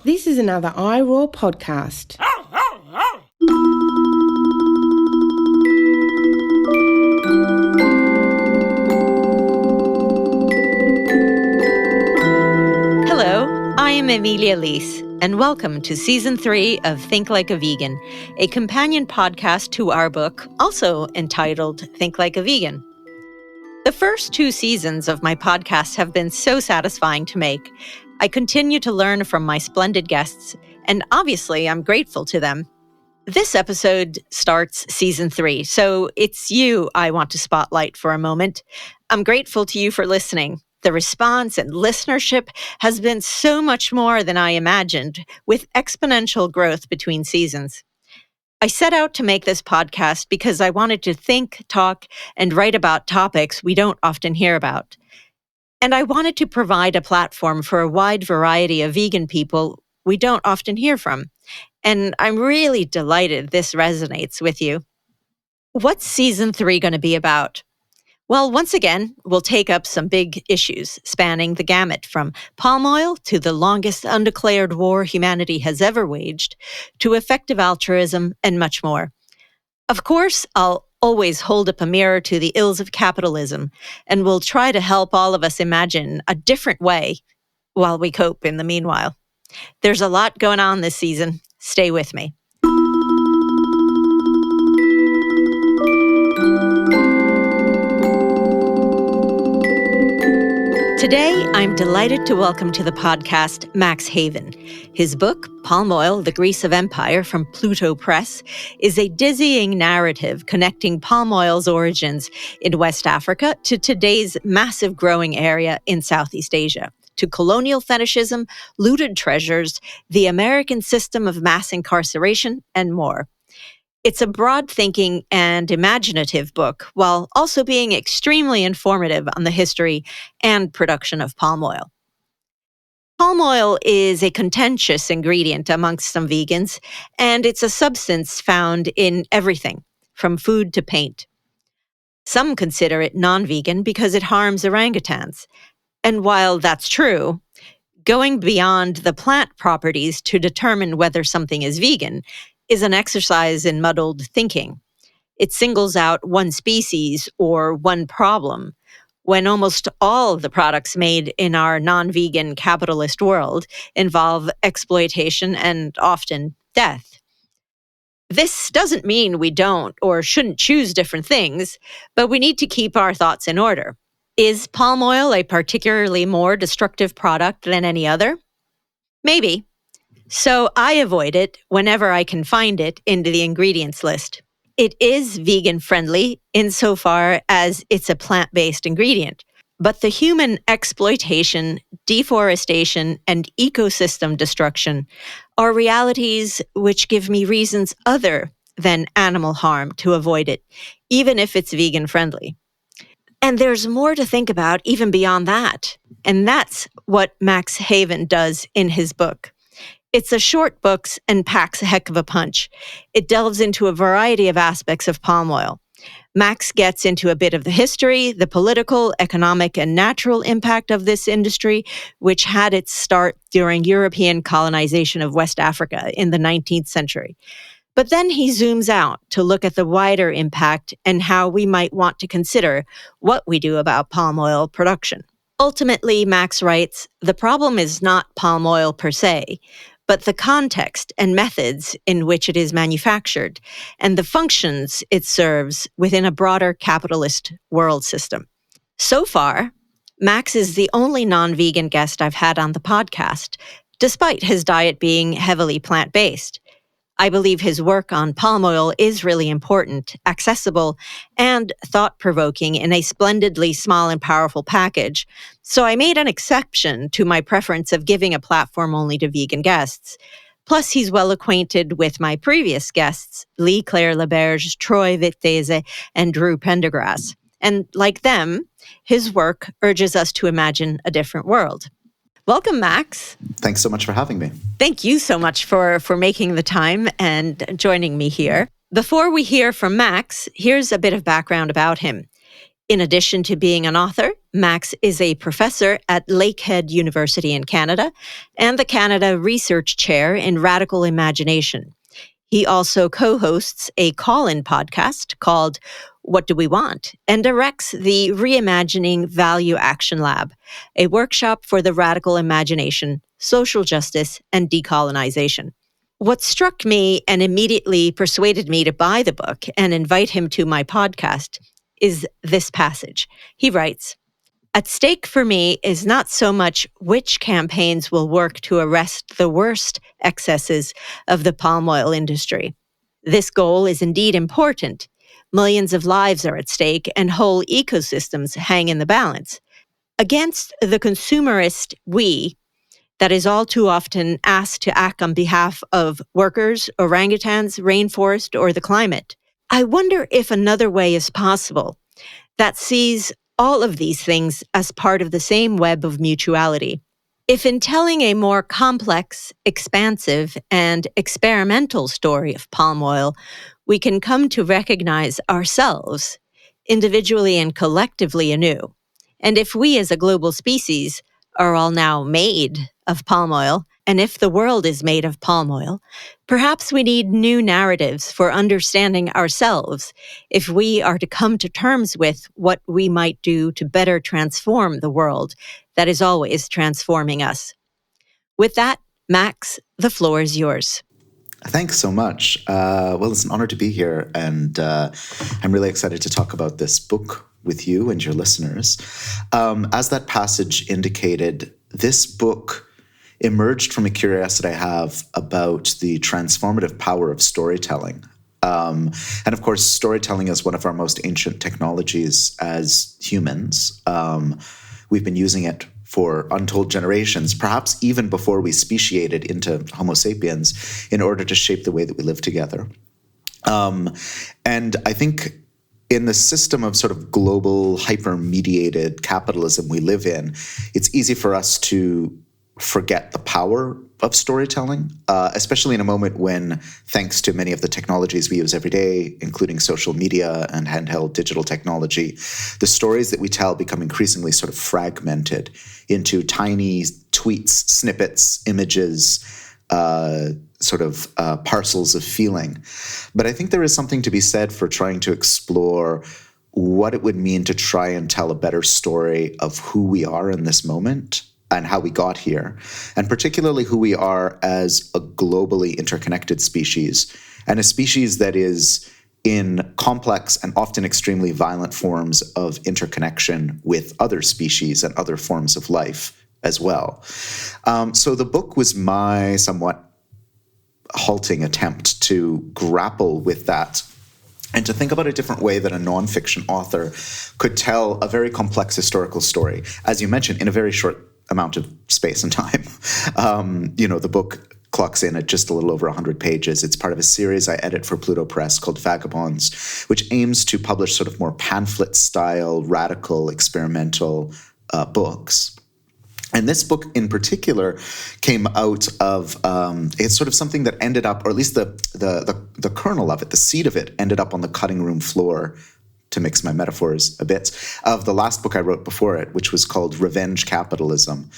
This is another iRaw podcast. Hello, I am Amelia Lees, and welcome to Season 3 of Think Like a Vegan, a companion podcast to our book, also entitled Think Like a Vegan. The first 2 seasons of my podcast have been so satisfying to make. I continue to learn from my splendid guests, and obviously I'm grateful to them. This episode starts Season 3, so it's you I want to spotlight for a moment. I'm grateful to you for listening. The response and listenership has been so much more than I imagined, with exponential growth between seasons. I set out to make this podcast because I wanted to think, talk, and write about topics we don't often hear about. And I wanted to provide a platform for a wide variety of vegan people we don't often hear from. And I'm really delighted this resonates with you. What's Season 3 going to be about? Well, once again, we'll take up some big issues spanning the gamut from palm oil to the longest undeclared war humanity has ever waged, to effective altruism and much more. Of course, I'll always hold up a mirror to the ills of capitalism, and we'll try to help all of us imagine a different way while we cope in the meanwhile. There's a lot going on this season. Stay with me. Today, I'm delighted to welcome to the podcast Max Haiven. His book, Palm Oil, The Grease of Empire from Pluto Press, is a dizzying narrative connecting palm oil's origins in West Africa to today's massive growing area in Southeast Asia, to colonial fetishism, looted treasures, the American system of mass incarceration, and more. It's a broad-thinking and imaginative book, while also being extremely informative on the history and production of palm oil. Palm oil is a contentious ingredient amongst some vegans, and it's a substance found in everything, from food to paint. Some consider it non-vegan because it harms orangutans. And while that's true, going beyond the plant properties to determine whether something is vegan is an exercise in muddled thinking. It singles out one species or one problem, when almost all the products made in our non-vegan capitalist world involve exploitation and often death. This doesn't mean we don't or shouldn't choose different things, but we need to keep our thoughts in order. Is palm oil a particularly more destructive product than any other? Maybe. So I avoid it whenever I can find it into the ingredients list. It is vegan-friendly insofar as it's a plant-based ingredient, but the human exploitation, deforestation, and ecosystem destruction are realities which give me reasons other than animal harm to avoid it, even if it's vegan-friendly. And there's more to think about even beyond that, and that's what Max Haiven does in his book. It's a short book and packs a heck of a punch. It delves into a variety of aspects of palm oil. Max gets into a bit of the history, the political, economic, and natural impact of this industry, which had its start during European colonization of West Africa in the 19th century. But then he zooms out to look at the wider impact and how we might want to consider what we do about palm oil production. Ultimately, Max writes, the problem is not palm oil per se, but the context and methods in which it is manufactured, and the functions it serves within a broader capitalist world system. So far, Max is the only non-vegan guest I've had on the podcast, despite his diet being heavily plant-based. I believe his work on palm oil is really important, accessible, and thought-provoking in a splendidly small and powerful package, so I made an exception to my preference of giving a platform only to vegan guests. Plus, he's well acquainted with my previous guests, Lee Claire Laberge, Troy Wittese, and Drew Pendergrass. And like them, his work urges us to imagine a different world. Welcome, Max. Thanks so much for having me. Thank you so much for making the time and joining me here. Before we hear from Max, here's a bit of background about him. In addition to being an author, Max is a professor at Lakehead University in Canada and the Canada Research Chair in Radical Imagination. He also co-hosts a call-in podcast called What Do We Want? And directs the ReImagining Value Action Lab, a workshop for the radical imagination, social justice, and decolonization. What struck me and immediately persuaded me to buy the book and invite him to my podcast is this passage. He writes, "At stake for me is not so much which campaigns will work to arrest the worst excesses of the palm oil industry. This goal is indeed important. Millions of lives are at stake and whole ecosystems hang in the balance. Against the consumerist we that is all too often asked to act on behalf of workers, orangutans, rainforest, or the climate, I wonder if another way is possible that sees all of these things as part of the same web of mutuality. If in telling a more complex, expansive, and experimental story of palm oil, we can come to recognize ourselves, individually and collectively anew, and if we as a global species are all now made of palm oil, and if the world is made of palm oil, perhaps we need new narratives for understanding ourselves if we are to come to terms with what we might do to better transform the world that is always transforming us." With that, Max, the floor is yours. Thanks so much. Well, it's an honor to be here, and I'm really excited to talk about this book with you and your listeners. As that passage indicated, this book emerged from a curiosity I have about the transformative power of storytelling. And of course, storytelling is one of our most ancient technologies as humans. We've been using it for untold generations, perhaps even before we speciated into Homo sapiens, in order to shape the way that we live together. And I think in the system of sort of global hyper-mediated capitalism we live in, it's easy for us to forget the power of storytelling, especially in a moment when, thanks to many of the technologies we use every day, including social media and handheld digital technology, the stories that we tell become increasingly sort of fragmented into tiny tweets, snippets, images, parcels of feeling. But I think there is something to be said for trying to explore what it would mean to try and tell a better story of who we are in this moment and how we got here, and particularly who we are as a globally interconnected species, and a species that is in complex and often extremely violent forms of interconnection with other species and other forms of life as well. So the book was my somewhat halting attempt to grapple with that and to think about a different way that a nonfiction author could tell a very complex historical story, as you mentioned, in a very short amount of space and time. The book clocks in at just a little over 100 pages. It's part of a series I edit for Pluto Press called Vagabonds, which aims to publish sort of more pamphlet-style, radical, experimental books. And this book in particular came out of, it's sort of something that ended up, or at least the kernel of it, the seed of it, ended up on the cutting room floor, to mix my metaphors a bit, of the last book I wrote before it, which was called Revenge Capitalism.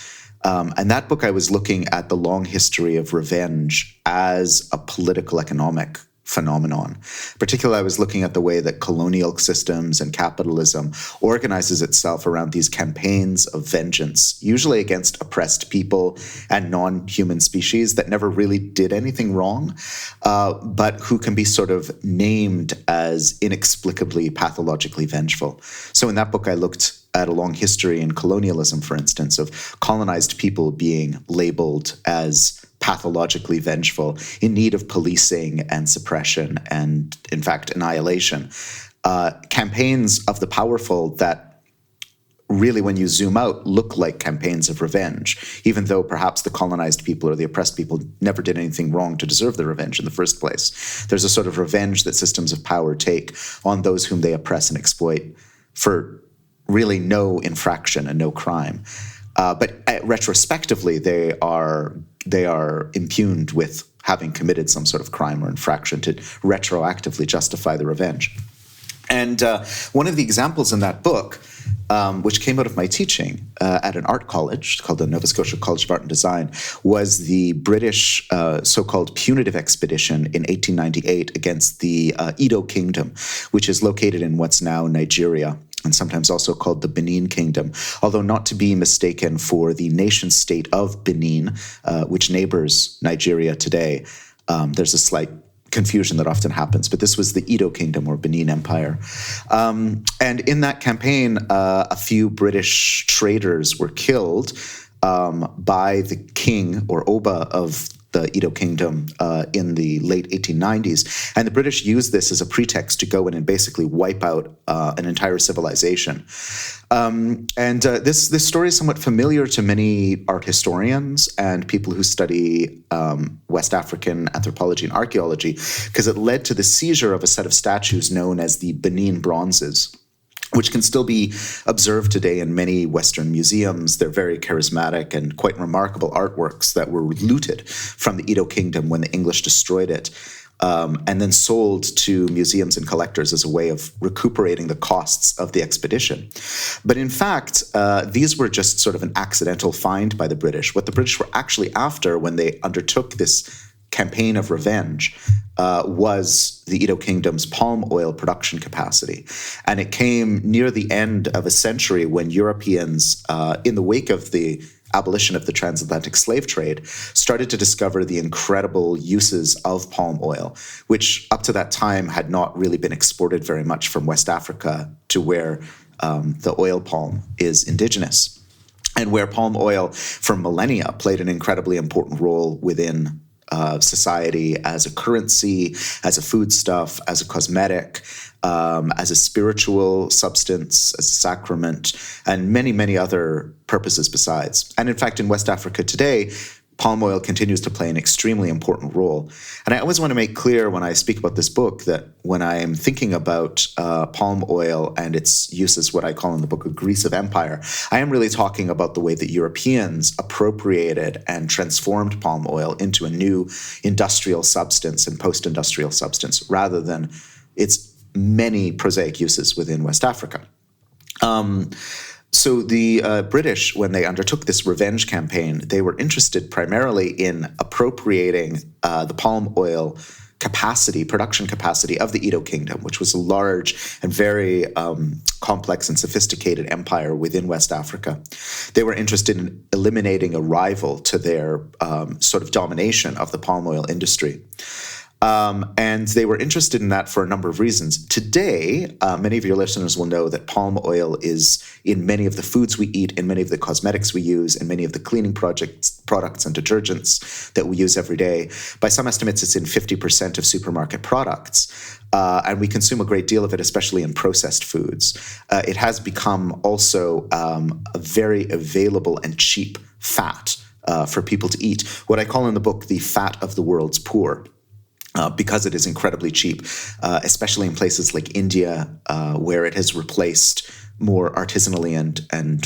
And that book, I was looking at the long history of revenge as a political economic phenomenon. Particularly, I was looking at the way that colonial systems and capitalism organizes itself around these campaigns of vengeance, usually against oppressed people and non-human species that never really did anything wrong, but who can be sort of named as inexplicably pathologically vengeful. So in that book, I looked at a long history in colonialism, for instance, of colonized people being labeled as pathologically vengeful, in need of policing and suppression and, in fact, annihilation. Campaigns of the powerful that really, when you zoom out, look like campaigns of revenge, even though perhaps the colonized people or the oppressed people never did anything wrong to deserve the revenge in the first place. There's a sort of revenge that systems of power take on those whom they oppress and exploit for really no infraction and no crime. But retrospectively, they are impugned with having committed some sort of crime or infraction to retroactively justify the revenge. And one of the examples in that book, which came out of my teaching at an art college called the Nova Scotia College of Art and Design, was the British so-called punitive expedition in 1898 against the Edo Kingdom, which is located in what's now Nigeria, and sometimes also called the Benin Kingdom, although not to be mistaken for the nation-state of Benin, which neighbors Nigeria today. There's a slight confusion that often happens, but this was the Edo Kingdom or Benin Empire. And in that campaign, a few British traders were killed by the king or Oba of the Edo Kingdom in the late 1890s. And the British used this as a pretext to go in and basically wipe out an entire civilization. This story is somewhat familiar to many art historians and people who study West African anthropology and archaeology, because it led to the seizure of a set of statues known as the Benin bronzes, which can still be observed today in many Western museums. They're very charismatic and quite remarkable artworks that were looted from the Edo Kingdom when the English destroyed it, and then sold to museums and collectors as a way of recuperating the costs of the expedition. But in fact, these were just sort of an accidental find by the British. What the British were actually after when they undertook this campaign of revenge was the Edo Kingdom's palm oil production capacity. And it came near the end of a century when Europeans, in the wake of the abolition of the transatlantic slave trade, started to discover the incredible uses of palm oil, which up to that time had not really been exported very much from West Africa to where the oil palm is indigenous, and where palm oil for millennia played an incredibly important role within society as a currency, as a foodstuff, as a cosmetic, as a spiritual substance, as a sacrament, and many, many other purposes besides. And in fact, in West Africa today, palm oil continues to play an extremely important role. And I always want to make clear when I speak about this book that when I am thinking about palm oil and its uses, what I call in the book a grease of empire, I am really talking about the way that Europeans appropriated and transformed palm oil into a new industrial substance and post-industrial substance, rather than its many prosaic uses within West Africa. So the British, when they undertook this revenge campaign, they were interested primarily in appropriating the palm oil production capacity of the Edo Kingdom, which was a large and very complex and sophisticated empire within West Africa. They were interested in eliminating a rival to their sort of domination of the palm oil industry. And they were interested in that for a number of reasons. Today, many of your listeners will know that palm oil is in many of the foods we eat, in many of the cosmetics we use, in many of the cleaning products and detergents that we use every day. By some estimates, it's in 50% of supermarket products. And we consume a great deal of it, especially in processed foods. It has become also a very available and cheap fat for people to eat, what I call in the book the fat of the world's poor. Because it is incredibly cheap, especially in places like India, where it has replaced more artisanally and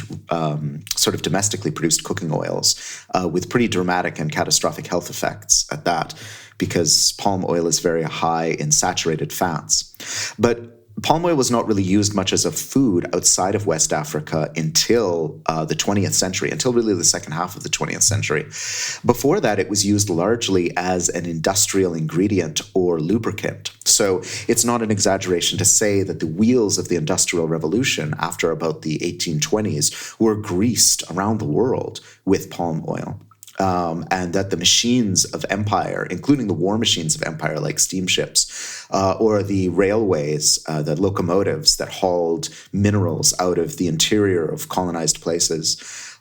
sort of domestically produced cooking oils with pretty dramatic and catastrophic health effects at that, because palm oil is very high in saturated fats. But palm oil was not really used much as a food outside of West Africa until the 20th century, until really the second half of the 20th century. Before that, it was used largely as an industrial ingredient or lubricant. So it's not an exaggeration to say that the wheels of the Industrial Revolution after about the 1820s were greased around the world with palm oil. And that the machines of empire, including the war machines of empire like steamships, or the railways, the locomotives that hauled minerals out of the interior of colonized places,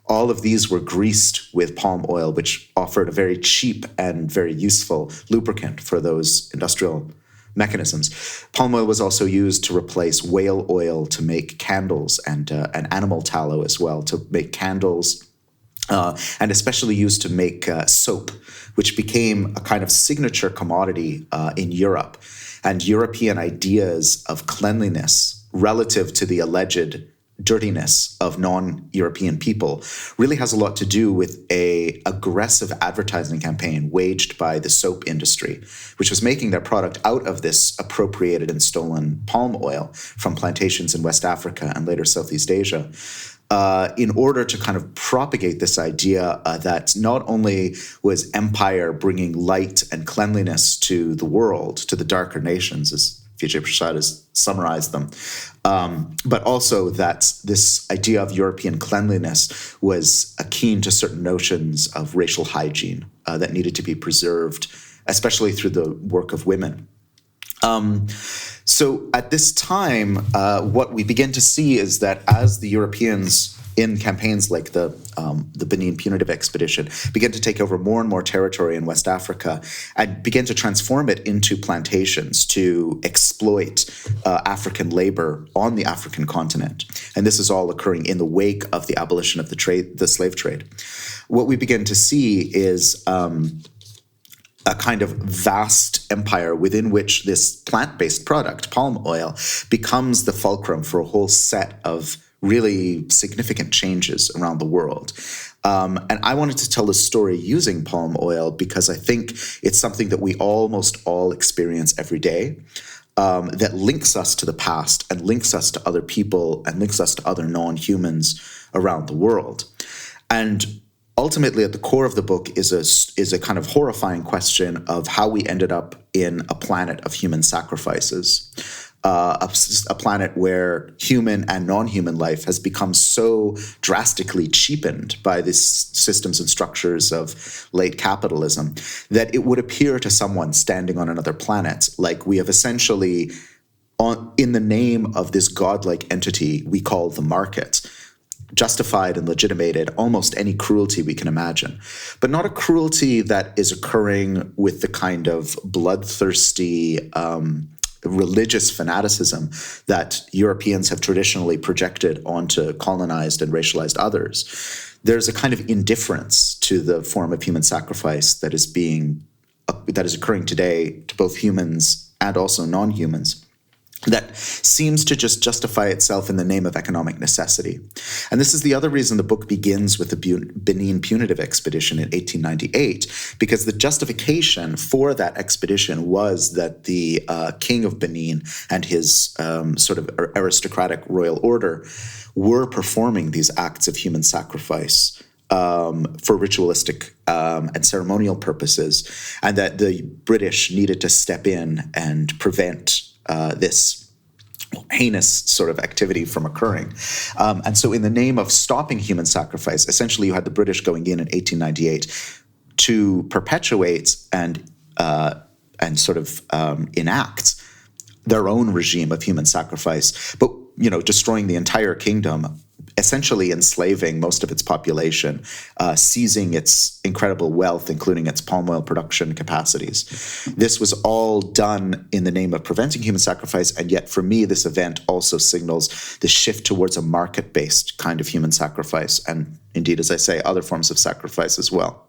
all of these were greased with palm oil, which offered a very cheap and very useful lubricant for those industrial mechanisms. Palm oil was also used to replace whale oil to make candles, and animal tallow as well to make candles. And especially used to make soap, which became a kind of signature commodity in Europe. And European ideas of cleanliness relative to the alleged dirtiness of non-European people really has a lot to do with an aggressive advertising campaign waged by the soap industry, which was making their product out of this appropriated and stolen palm oil from plantations in West Africa and later Southeast Asia, in order to kind of propagate this idea that not only was empire bringing light and cleanliness to the world, to the darker nations, as Vijay Prashad has summarized them, but also that this idea of European cleanliness was akin to certain notions of racial hygiene that needed to be preserved, especially through the work of women. So at this time, what we begin to see is that as the Europeans in campaigns like the Benin Punitive Expedition began to take over more and more territory in West Africa and began to transform it into plantations to exploit African labor on the African continent. And this is all occurring in the wake of the abolition of the slave trade. What we begin to see is a kind of vast empire within which this plant-based product, palm oil, becomes the fulcrum for a whole set of really significant changes around the world. And I wanted to tell this story using palm oil because I think it's something that we almost all experience every day, that links us to the past and links us to other people and links us to other non-humans around the world. And ultimately, at the core of the book is a kind of horrifying question of how we ended up in a planet of human sacrifices, a planet where human and non-human life has become so drastically cheapened by these systems and structures of late capitalism that it would appear to someone standing on another planet like we have essentially, in the name of this godlike entity we call the market, justified and legitimated almost any cruelty we can imagine, but not a cruelty that is occurring with the kind of bloodthirsty religious fanaticism that Europeans have traditionally projected onto colonized and racialized others. There's a kind of indifference to the form of human sacrifice that is occurring today to both humans and also non-humans, that seems to just justify itself in the name of economic necessity. And this is the other reason the book begins with the Benin Punitive Expedition in 1898, because the justification for that expedition was that the king of Benin and his sort of aristocratic royal order were performing these acts of human sacrifice for ritualistic and ceremonial purposes, and that the British needed to step in and prevent this heinous sort of activity from occurring. And so in the name of stopping human sacrifice, essentially you had the British going in 1898 to perpetuate and sort of enact their own regime of human sacrifice, but, destroying the entire kingdom, essentially enslaving most of its population, seizing its incredible wealth, including its palm oil production capacities. This was all done in the name of preventing human sacrifice, and yet for me, this event also signals the shift towards a market-based kind of human sacrifice, and indeed, as I say, other forms of sacrifice as well.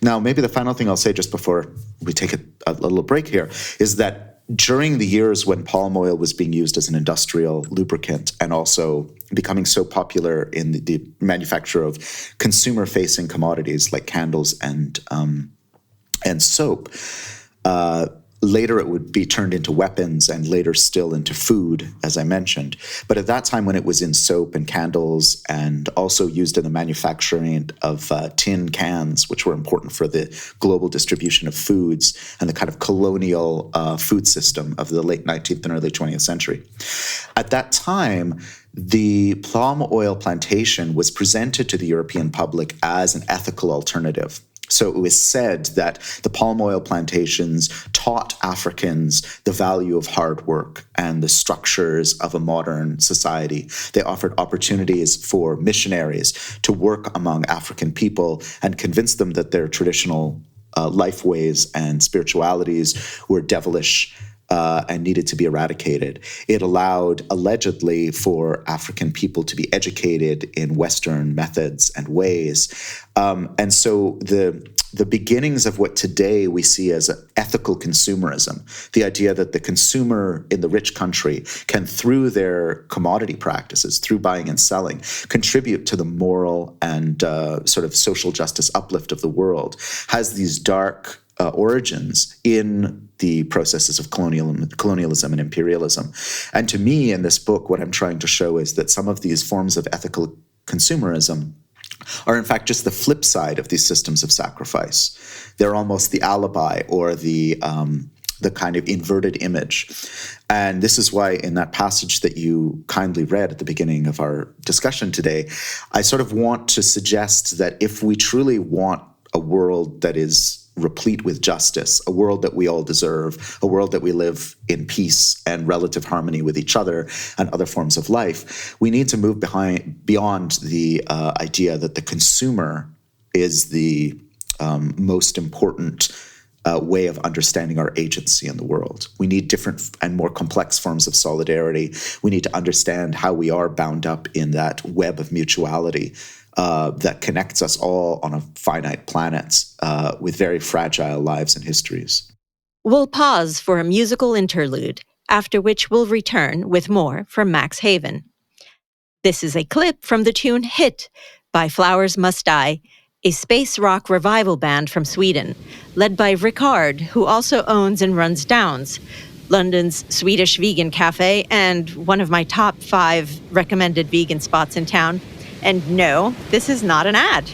Now, maybe the final thing I'll say just before we take a little break here is that during the years when palm oil was being used as an industrial lubricant and also becoming so popular in the manufacture of consumer-facing commodities like candles and soap, later it would be turned into weapons and later still into food, as I mentioned. But at that time when it was in soap and candles and also used in the manufacturing of tin cans, which were important for the global distribution of foods and the kind of colonial food system of the late 19th and early 20th century. At that time, the palm oil plantation was presented to the European public as an ethical alternative. So it was said that the palm oil plantations taught Africans the value of hard work and the structures of a modern society. They offered opportunities for missionaries to work among African people and convince them that their traditional life ways and spiritualities were devilish and needed to be eradicated. It allowed, allegedly, for African people to be educated in Western methods and ways. And so the beginnings of what today we see as ethical consumerism, the idea that the consumer in the rich country can, through their commodity practices, through buying and selling, contribute to the moral and sort of social justice uplift of the world, has these dark origins in the processes of colonialism and imperialism. And to me, in this book, what I'm trying to show is that some of these forms of ethical consumerism are in fact just the flip side of these systems of sacrifice. They're almost the alibi or the kind of inverted image. And this is why in that passage that you kindly read at the beginning of our discussion today, I sort of want to suggest that if we truly want a world that is replete with justice, a world that we all deserve, a world that we live in peace and relative harmony with each other and other forms of life, we need to move beyond the idea that the consumer is the most important way of understanding our agency in the world. We need different and more complex forms of solidarity. We need to understand how we are bound up in that web of mutuality that connects us all on a finite planet with very fragile lives and histories. We'll pause for a musical interlude, after which we'll return with more from Max Haiven. This is a clip from the tune Hit by Flowers Must Die, a space rock revival band from Sweden, led by Rickard, who also owns and runs Downs, London's Swedish vegan cafe and one of my top 5 recommended vegan spots in town. And no, this is not an ad.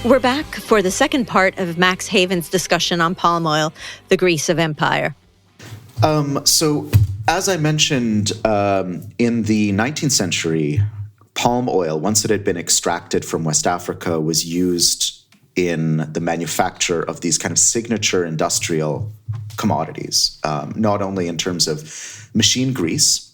We're back for the second part of Max Haiven's discussion on palm oil, the grease of empire. So, as I mentioned, in the 19th century, palm oil, once it had been extracted from West Africa, was used in the manufacture of these kind of signature industrial commodities, not only in terms of machine grease,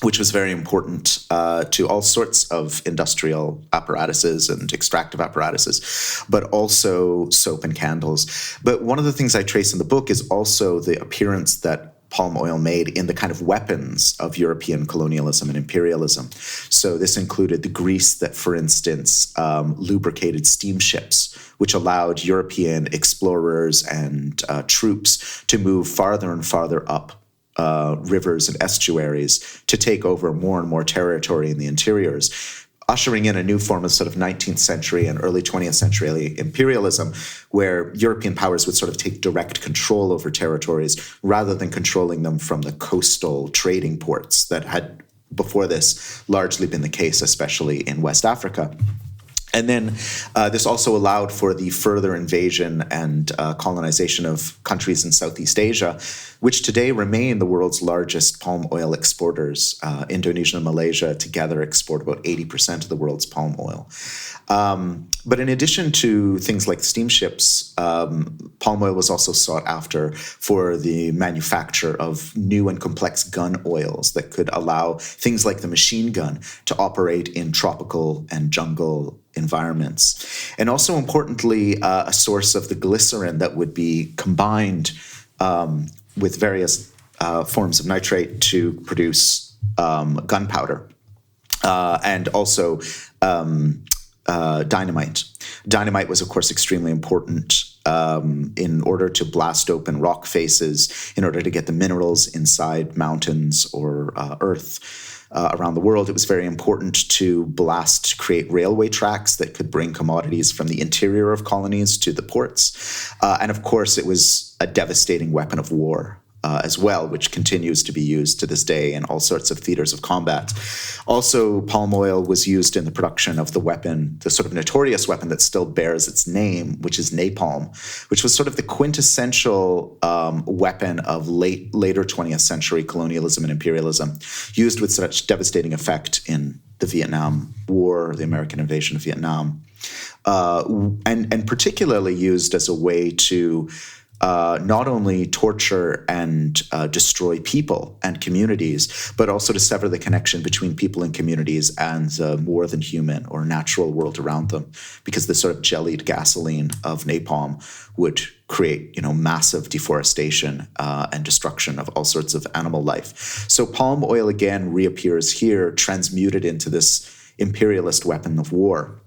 which was very important to all sorts of industrial apparatuses and extractive apparatuses, but also soap and candles. But one of the things I trace in the book is also the appearance that palm oil made in the kind of weapons of European colonialism and imperialism. So this included the grease that, for instance, lubricated steamships, which allowed European explorers and troops to move farther and farther up rivers and estuaries to take over more and more territory in the interiors, ushering in a new form of sort of 19th century and early 20th century imperialism, where European powers would sort of take direct control over territories rather than controlling them from the coastal trading ports that had before this largely been the case, especially in West Africa. And then this also allowed for the further invasion and colonization of countries in Southeast Asia, which today remain the world's largest palm oil exporters. Indonesia and Malaysia together export about 80% of the world's palm oil. But in addition to things like steamships, palm oil was also sought after for the manufacture of new and complex gun oils that could allow things like the machine gun to operate in tropical and jungle environments. And also importantly, a source of the glycerin that would be combined with various forms of nitrate to produce gunpowder and also dynamite. Dynamite was, of course, extremely important in order to blast open rock faces, in order to get the minerals inside mountains or earth. Around the world, it was very important to create railway tracks that could bring commodities from the interior of colonies to the ports. And of course, it was a devastating weapon of war as well, which continues to be used to this day in all sorts of theaters of combat. Also, palm oil was used in the production of the weapon, the sort of notorious weapon that still bears its name, which is napalm, which was sort of the quintessential weapon of later 20th century colonialism and imperialism, used with such devastating effect in the Vietnam War, the American invasion of Vietnam, and particularly used as a way to not only torture and destroy people and communities, but also to sever the connection between people and communities and the more than human or natural world around them, because the sort of jellied gasoline of napalm would create, massive deforestation and destruction of all sorts of animal life. So palm oil again reappears here, transmuted into this imperialist weapon of war.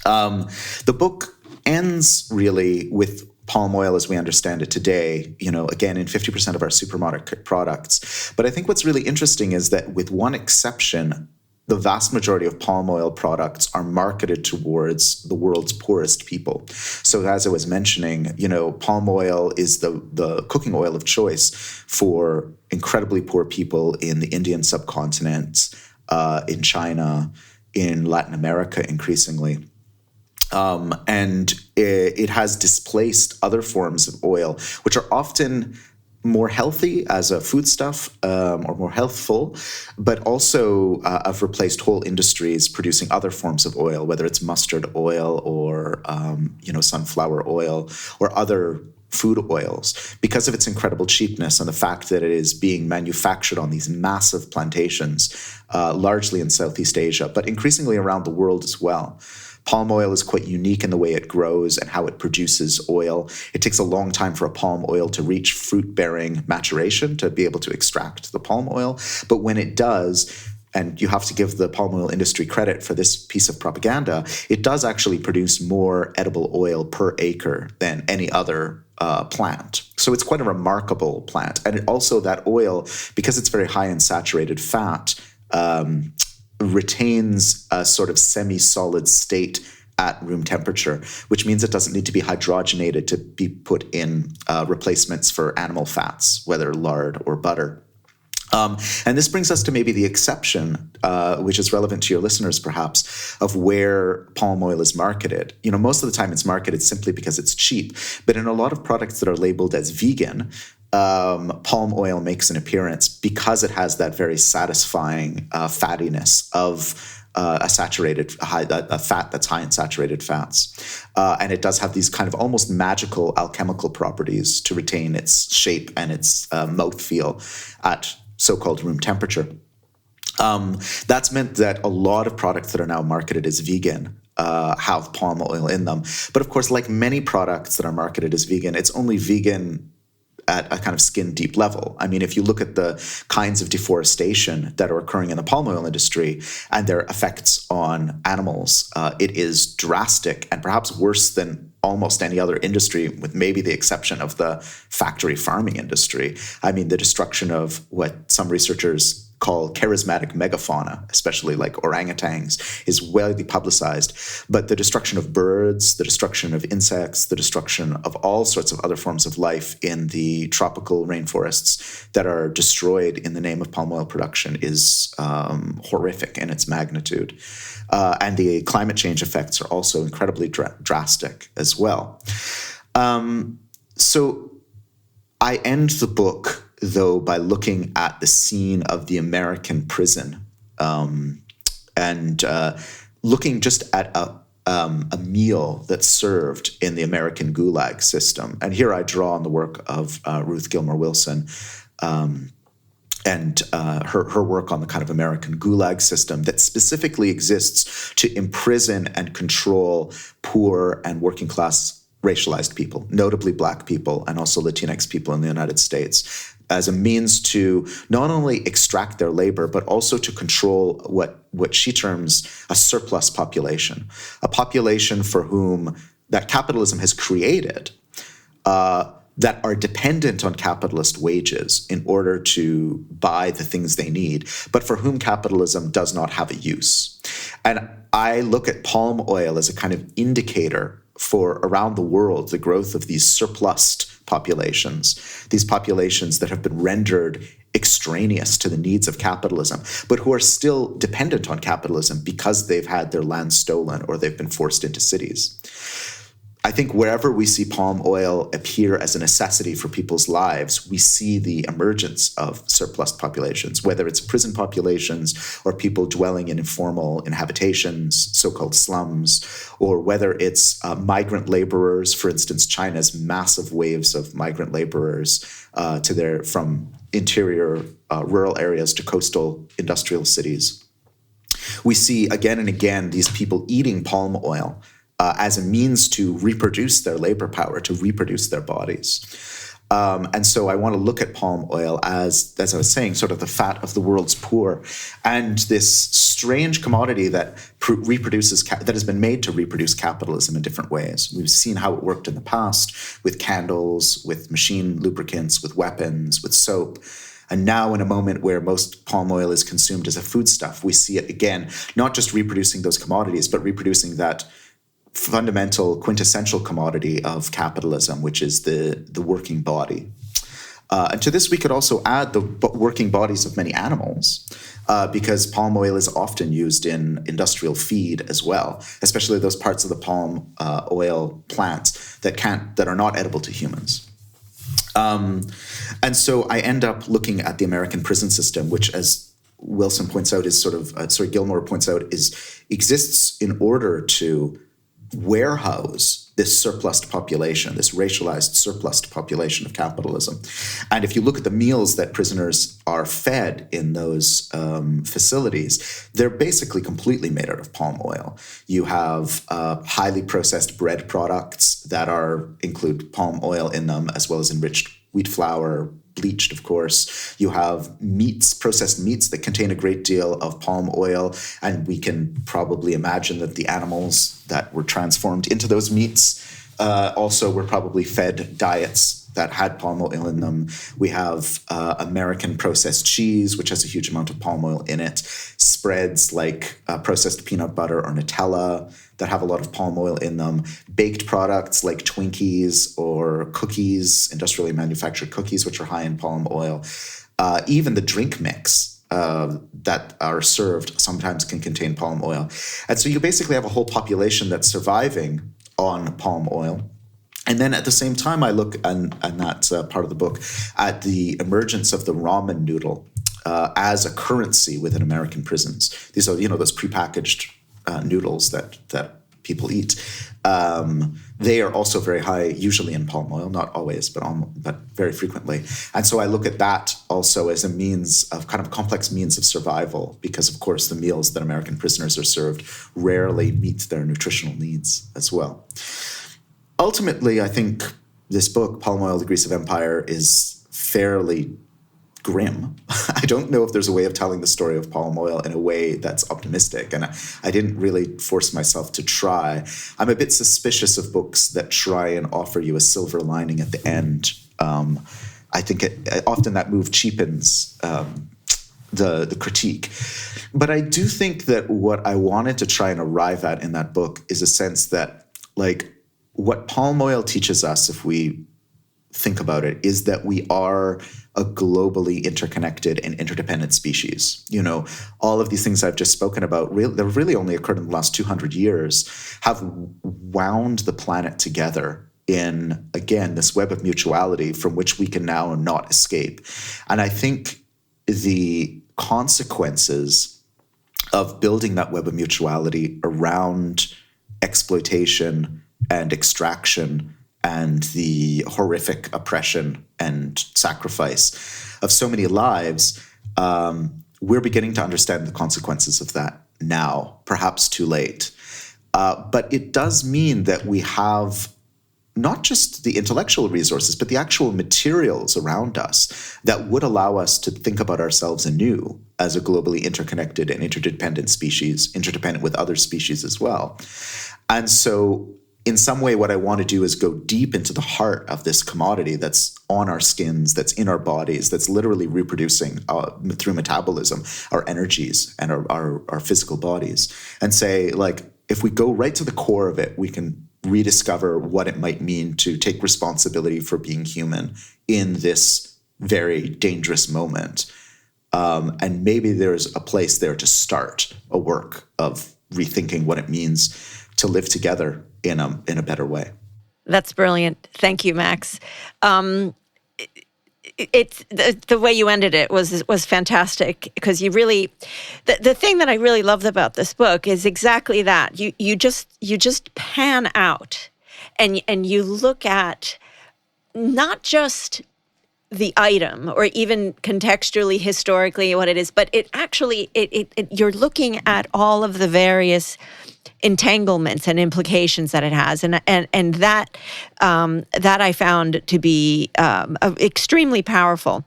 The book ends really with palm oil as we understand it today, again, in 50% of our supermarket products. But I think what's really interesting is that with one exception, the vast majority of palm oil products are marketed towards the world's poorest people. So as I was mentioning, palm oil is the cooking oil of choice for incredibly poor people in the Indian subcontinent, in China, in Latin America increasingly. And it has displaced other forms of oil, which are often more healthy as a foodstuff or more healthful, but also have replaced whole industries producing other forms of oil, whether it's mustard oil or sunflower oil or other food oils, because of its incredible cheapness and the fact that it is being manufactured on these massive plantations, largely in Southeast Asia, but increasingly around the world as well. Palm oil is quite unique in the way it grows and how it produces oil. It takes a long time for a palm oil to reach fruit-bearing maturation to be able to extract the palm oil. But when it does, and you have to give the palm oil industry credit for this piece of propaganda, it does actually produce more edible oil per acre than any other plant. So it's quite a remarkable plant. And also that oil, because it's very high in saturated fat, retains a sort of semi-solid state at room temperature, which means it doesn't need to be hydrogenated to be put in replacements for animal fats, whether lard or butter. And this brings us to maybe the exception, which is relevant to your listeners perhaps, of where palm oil is marketed. Most of the time it's marketed simply because it's cheap, but in a lot of products that are labeled as vegan, palm oil makes an appearance because it has that very satisfying fattiness of a fat that's high in saturated fats. And it does have these kind of almost magical alchemical properties to retain its shape and its mouthfeel at so-called room temperature. That's meant that a lot of products that are now marketed as vegan have palm oil in them. But of course, like many products that are marketed as vegan, it's only vegan at a kind of skin-deep level. I mean, if you look at the kinds of deforestation that are occurring in the palm oil industry and their effects on animals, it is drastic and perhaps worse than almost any other industry, with maybe the exception of the factory farming industry. I mean, the destruction of what some researchers call charismatic megafauna, especially like orangutans, is widely publicized. But the destruction of birds, the destruction of insects, the destruction of all sorts of other forms of life in the tropical rainforests that are destroyed in the name of palm oil production is horrific in its magnitude. And the climate change effects are also incredibly drastic as well. So I end the book, though, by looking at the scene of the American prison and looking just at a meal that's served in the American gulag system. And here I draw on the work of Ruth Gilmore Wilson and her work on the kind of American gulag system that specifically exists to imprison and control poor and working class racialized people, notably Black people and also Latinx people in the United States, as a means to not only extract their labor, but also to control what she terms a surplus population, a population for whom that capitalism has created that are dependent on capitalist wages in order to buy the things they need, but for whom capitalism does not have a use. And I look at palm oil as a kind of indicator for around the world the growth of these surplused populations, these populations that have been rendered extraneous to the needs of capitalism, but who are still dependent on capitalism because they've had their land stolen or they've been forced into cities. I think wherever we see palm oil appear as a necessity for people's lives, we see the emergence of surplus populations, whether it's prison populations or people dwelling in informal inhabitations, so-called slums, or whether it's migrant laborers. For instance, China's massive waves of migrant laborers from interior rural areas to coastal industrial cities. We see again and again these people eating palm oil as a means to reproduce their labor power, to reproduce their bodies. And so I want to look at palm oil as I was saying, sort of the fat of the world's poor, and this strange commodity that that has been made to reproduce capitalism in different ways. We've seen how it worked in the past with candles, with machine lubricants, with weapons, with soap. And now in a moment where most palm oil is consumed as a foodstuff, we see it again, not just reproducing those commodities, but reproducing that fundamental quintessential commodity of capitalism, which is the working body. And to this, we could also add the working bodies of many animals, because palm oil is often used in industrial feed as well, especially those parts of the palm oil plants that are not edible to humans. And so I end up looking at the American prison system, which, as Wilson points out, is Gilmore points out, exists in order to warehouse this surplused population, this racialized surplused population of capitalism. And if you look at the meals that prisoners are fed in those facilities, they're basically completely made out of palm oil. You have highly processed bread products that include palm oil in them, as well as enriched wheat flour, bleached, of course. You have processed meats that contain a great deal of palm oil, and we can probably imagine that the animals that were transformed into those meats also were probably fed diets that had palm oil in them. We have American processed cheese, which has a huge amount of palm oil in it. Spreads like processed peanut butter or Nutella that have a lot of palm oil in them. Baked products like Twinkies or cookies, industrially manufactured cookies, which are high in palm oil. Even the drink mix that are served sometimes can contain palm oil. And so you basically have a whole population that's surviving on palm oil. And then at the same time, I look, and that's part of the book, at the emergence of the ramen noodle as a currency within American prisons. These are, those prepackaged noodles that people eat. They are also very high, usually in palm oil, not always, but very frequently. And so I look at that also as a means of kind of complex means of survival, because of course the meals that American prisoners are served rarely meet their nutritional needs as well. Ultimately, I think this book, Palm Oil, The Grease of Empire, is fairly grim. I don't know if there's a way of telling the story of palm oil in a way that's optimistic, and I didn't really force myself to try. I'm a bit suspicious of books that try and offer you a silver lining at the end. I think often that move cheapens the critique. But I do think that what I wanted to try and arrive at in that book is a sense that, like, what palm oil teaches us, if we think about it, is that we are a globally interconnected and interdependent species. All of these things I've just spoken about, they've really only occurred in the last 200 years, have wound the planet together in, again, this web of mutuality from which we can now not escape. And I think the consequences of building that web of mutuality around exploitation and extraction and the horrific oppression and sacrifice of so many lives, we're beginning to understand the consequences of that now, perhaps too late. But it does mean that we have not just the intellectual resources, but the actual materials around us that would allow us to think about ourselves anew as a globally interconnected and interdependent species, interdependent with other species as well. And so in some way, what I want to do is go deep into the heart of this commodity that's on our skins, that's in our bodies, that's literally reproducing through metabolism our energies and our physical bodies, and say, like, if we go right to the core of it, we can rediscover what it might mean to take responsibility for being human in this very dangerous moment. And maybe there's a place there to start a work of rethinking what it means to live together in a better way. That's brilliant. Thank you, Max. It's the way you ended it was fantastic, because you really, the thing that I really loved about this book is exactly that. You just pan out and you look at not just the item or even contextually, historically, what it is, but it actually, you're looking at all of the various entanglements and implications that it has, and that I found to be extremely powerful,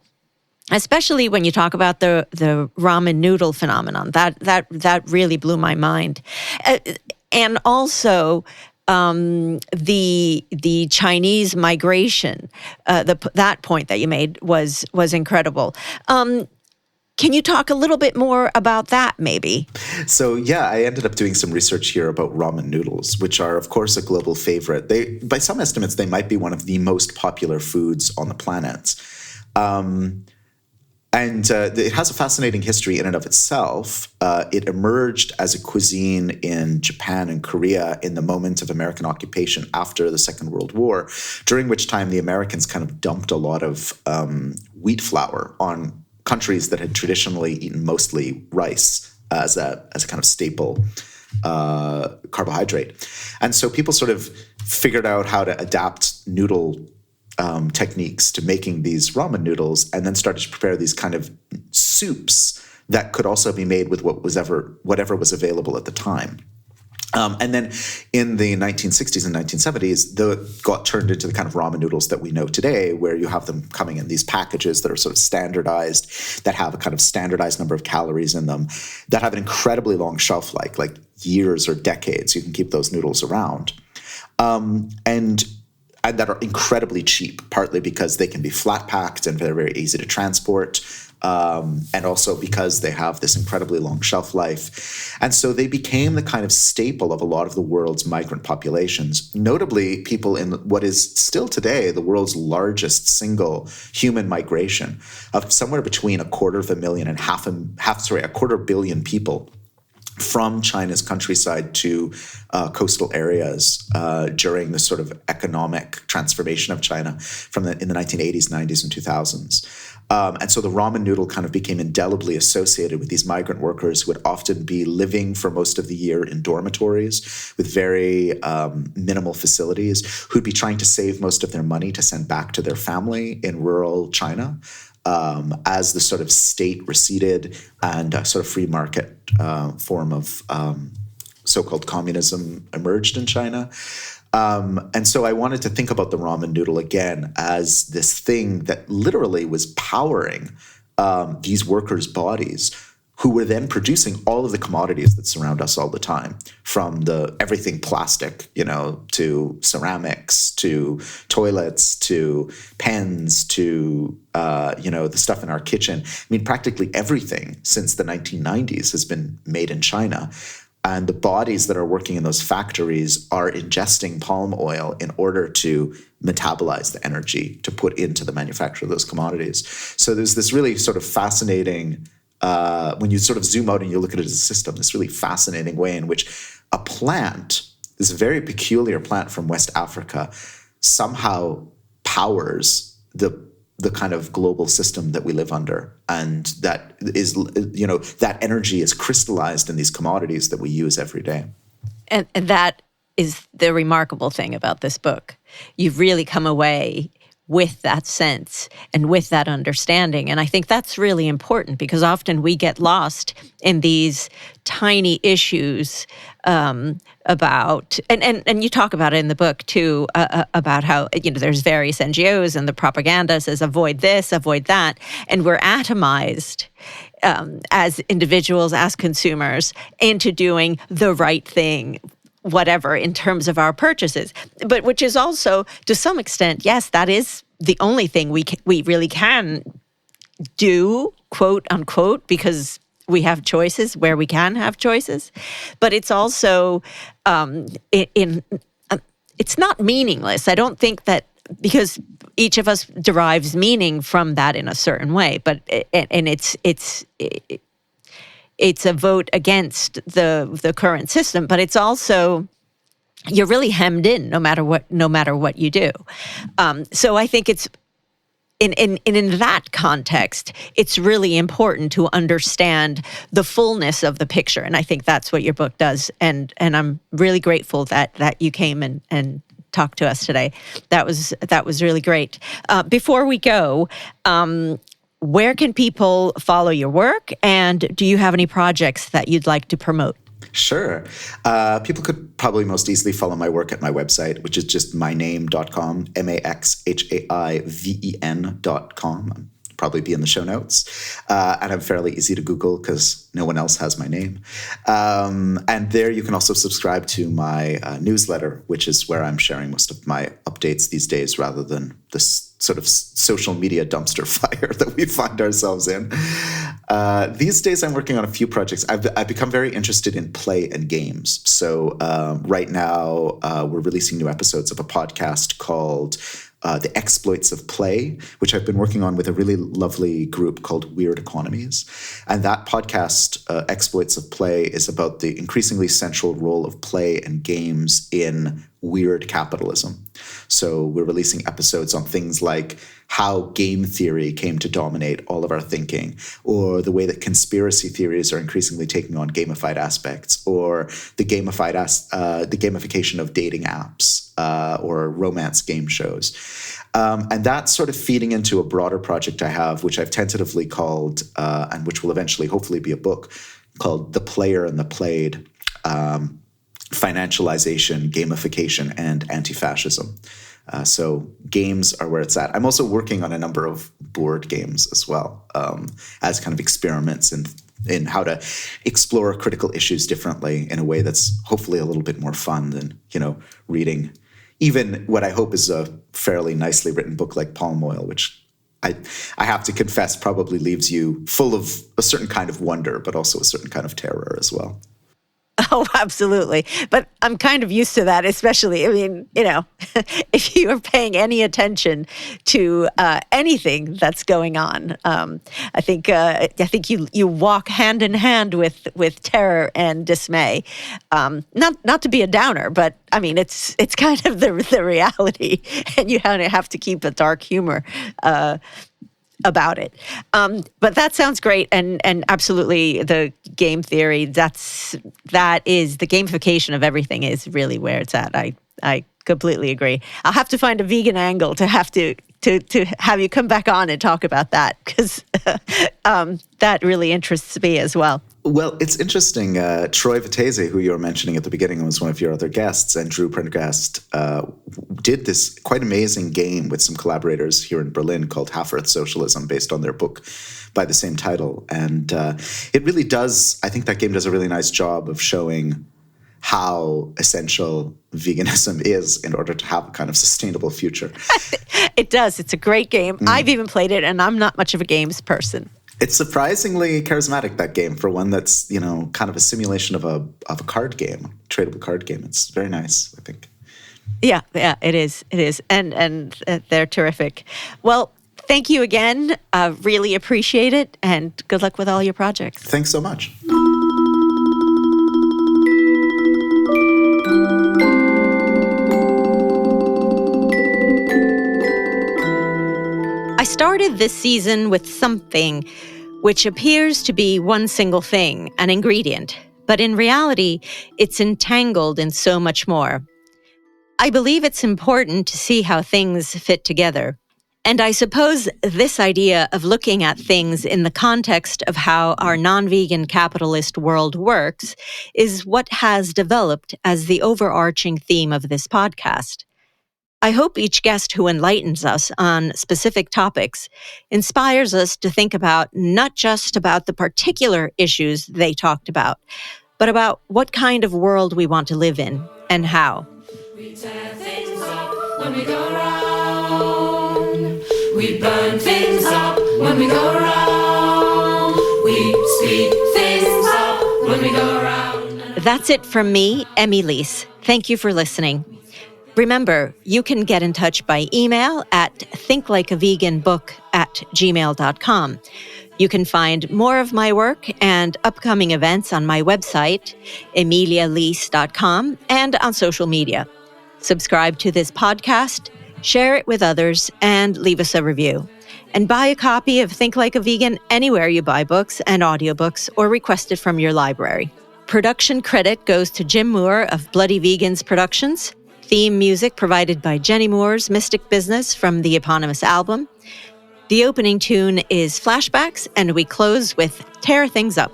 especially when you talk about the ramen noodle phenomenon. That really blew my mind, and also the Chinese migration. That point that you made was incredible. Can you talk a little bit more about that, maybe? So, yeah, I ended up doing some research here about ramen noodles, which are, of course, a global favorite. By some estimates, they might be one of the most popular foods on the planet. And it has a fascinating history in and of itself. It emerged as a cuisine in Japan and Korea in the moment of American occupation after the Second World War, during which time the Americans kind of dumped a lot of wheat flour on countries that had traditionally eaten mostly rice as a kind of staple carbohydrate. And so people sort of figured out how to adapt noodle techniques to making these ramen noodles, and then started to prepare these kind of soups that could also be made with whatever was available at the time. And then in the 1960s and 1970s, got turned into the kind of ramen noodles that we know today, where you have them coming in these packages that are sort of standardized, that have a kind of standardized number of calories in them, that have an incredibly long shelf life, like years or decades. You can keep those noodles around. And that are incredibly cheap, partly because they can be flat packed and they're very easy to transport, and also because they have this incredibly long shelf life. And so they became the kind of staple of a lot of the world's migrant populations, notably people in what is still today the world's largest single human migration of somewhere between 250,000 and a 250 million people from China's countryside to coastal areas during the sort of economic transformation of China in the 1980s, 90s, and 2000s. And so the ramen noodle kind of became indelibly associated with these migrant workers who would often be living for most of the year in dormitories with very minimal facilities, who'd be trying to save most of their money to send back to their family in rural China. As the sort of state receded and a sort of free market form of so-called communism emerged in China. And so I wanted to think about the ramen noodle again as this thing that literally was powering these workers' bodies, who were then producing all of the commodities that surround us all the time, from everything plastic, to ceramics, to toilets, to pens, to the stuff in our kitchen. I mean, practically everything since the 1990s has been made in China. And the bodies that are working in those factories are ingesting palm oil in order to metabolize the energy to put into the manufacture of those commodities. So there's this really sort of fascinating, when you sort of zoom out and you look at it as a system, this really fascinating way in which a plant, this very peculiar plant from West Africa, somehow powers the kind of global system that we live under. And that is, that energy is crystallized in these commodities that we use every day. And that is the remarkable thing about this book. You've really come away with that sense and with that understanding. And I think that's really important, because often we get lost in these tiny issues about, and you talk about it in the book too, about how, there's various NGOs and the propaganda says avoid this, avoid that. And we're atomized as individuals, as consumers, into doing the right thing, whatever in terms of our purchases, but which is also, to some extent, yes, that is the only thing we really can do, quote unquote, because we have choices where we can have choices. But it's also it's not meaningless. I don't think that, because each of us derives meaning from that in a certain way, but it's a vote against the current system, but it's also, you're really hemmed in no matter what you do. So I think it's in that context, it's really important to understand the fullness of the picture, and I think that's what your book does. And I'm really grateful that you came and talked to us today. That was really great. Before we go, where can people follow your work, and do you have any projects that you'd like to promote? Sure. People could probably most easily follow my work at my website, which is just myname.com, maxhaiven.com. Probably be in the show notes. And I'm fairly easy to Google because no one else has my name. And there you can also subscribe to my newsletter, which is where I'm sharing most of my updates these days, rather than this sort of social media dumpster fire that we find ourselves in. These days I'm working on a few projects. I've become very interested in play and games. So right now we're releasing new episodes of a podcast called The Exploits of Play, which I've been working on with a really lovely group called Weird Economies. And that podcast, Exploits of Play, is about the increasingly central role of play and games in weird capitalism. So we're releasing episodes on things like how game theory came to dominate all of our thinking, or the way that conspiracy theories are increasingly taking on gamified aspects, or the gamification of dating apps or romance game shows. And that's sort of feeding into a broader project I have, which I've tentatively called, and which will eventually hopefully be a book, called The Player and the Played, Financialization, Gamification, and Anti-Fascism. So games are where it's at. I'm also working on a number of board games as well, as kind of experiments in how to explore critical issues differently in a way that's hopefully a little bit more fun than, reading even what I hope is a fairly nicely written book like Palm Oil, which I have to confess probably leaves you full of a certain kind of wonder, but also a certain kind of terror as well. Oh, absolutely. But I'm kind of used to that, especially, if you are paying any attention to anything that's going on. I think you walk hand in hand with terror and dismay. Not to be a downer, but I mean, it's kind of the reality, and you have to keep a dark humor about it. But that sounds great. And absolutely the game theory, that is the gamification of everything is really where it's at. I completely agree. I'll have to find a vegan angle to have to have you come back on and talk about that, because that really interests me as well. Well, it's interesting. Troy Vitese, who you were mentioning at the beginning, was one of your other guests, and Drew Prendergast did this quite amazing game with some collaborators here in Berlin called Half-Earth Socialism, based on their book by the same title. And it really does, I think that game does a really nice job of showing how essential veganism is in order to have a kind of sustainable future. It does. It's a great game. I've even played it, and I'm not much of a games person. It's surprisingly charismatic, that game, for one that's, kind of a simulation of a card game, tradable card game. It's very nice, I think. Yeah, it is. It is. And they're terrific. Well, thank you again. Really appreciate it, and good luck with all your projects. Thanks so much. I started this season with something which appears to be one single thing, an ingredient, but in reality, it's entangled in so much more. I believe it's important to see how things fit together. And I suppose this idea of looking at things in the context of how our non-vegan capitalist world works is what has developed as the overarching theme of this podcast. I hope each guest who enlightens us on specific topics inspires us to think about not just about the particular issues they talked about, but about what kind of world we want to live in, and how. We tear things up when we go round. We burn things up when we go round. We speed things up when we go round. That's it from me, Emmy Leese. Thank you for listening. Remember, you can get in touch by email at thinklikeaveganbook@gmail.com. You can find more of my work and upcoming events on my website, emilialeese.com, and on social media. Subscribe to this podcast, share it with others, and leave us a review. And buy a copy of Think Like a Vegan anywhere you buy books and audiobooks or request it from your library. Production credit goes to Jim Moore of Bloody Vegans Productions. Theme music provided by Jenny Moore's Mystic Business from the eponymous album. The opening tune is Flashbacks, and we close with Tear Things Up.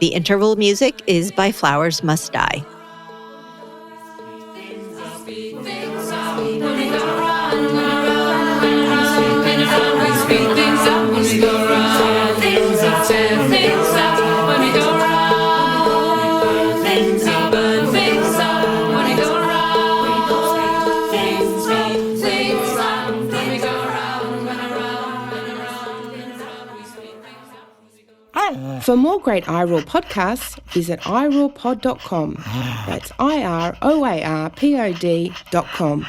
The interval music is by Flowers Must Die. For more great iRaw podcasts, visit irawpod.com. That's IROARPOD.com.